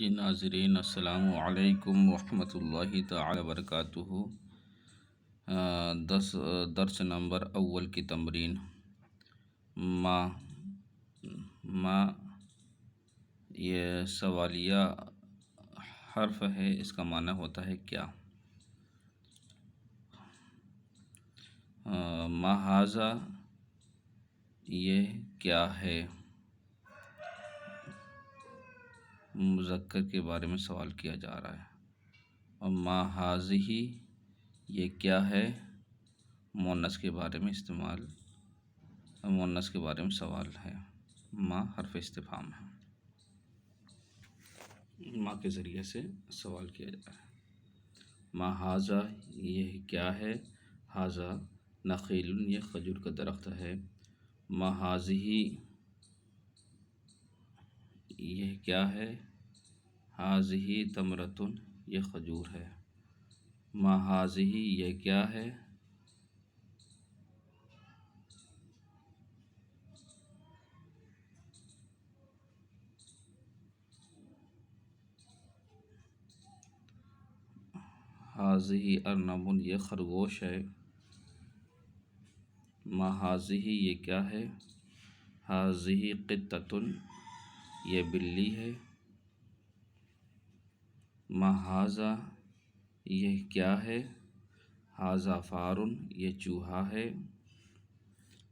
جی ناظرین، السلام علیکم ورحمۃ اللہ تعالی وبرکاتہ۔ درس نمبر اول کی تمرین۔ ما ما یہ سوالیہ حرف ہے، اس کا معنی ہوتا ہے کیا۔ ما ھذا یہ کیا ہے، مذکر کے بارے میں سوال کیا جا رہا ہے۔ اور ما ھذہ یہ کیا ہے، مؤنث کے بارے میں مؤنث کے بارے میں سوال ہے۔ ما حرف استفہام ہے، ما کے ذریعے سے سوال کیا جا رہا ہے۔ ما ھذا یہ کیا ہے، ھذا نخیل یہ کھجور کا درخت ہے۔ ما ھذہ یہ کیا ہے، ھذہ تمرۃ یہ کھجور ہے۔ ما ھذہ یہ کیا ہے، ھذہ ارنب یہ خرگوش ہے۔ ما ھذہ یہ کیا ہے، ھذہ قطۃ یہ بلی ہے۔ ما ھذا یہ کیا ہے، ھذا فار یہ چوہا ہے۔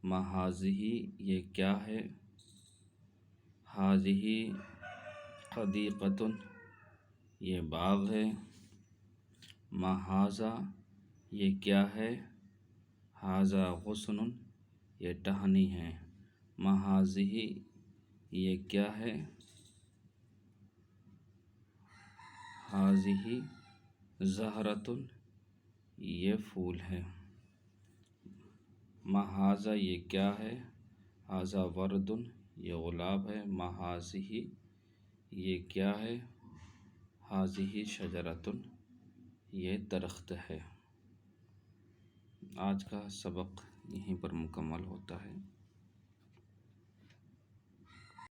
ما ھذہ یہ کیا ہے، ھذہ حدیقۃ یہ باغ ہے۔ ما ھذا یہ کیا ہے، ھذا غصن یہ ٹہنی ہے۔ ما ھذہ یہ کیا ہے، ھذہ زہرۃ یہ پھول ہے۔ ما ھذا یہ کیا ہے، ھذا ورد یہ گلاب ہے۔ ما ھذہ یہ کیا ہے، ھذہ شجرۃ یہ درخت ہے۔ آج کا سبق یہیں پر مکمل ہوتا ہے۔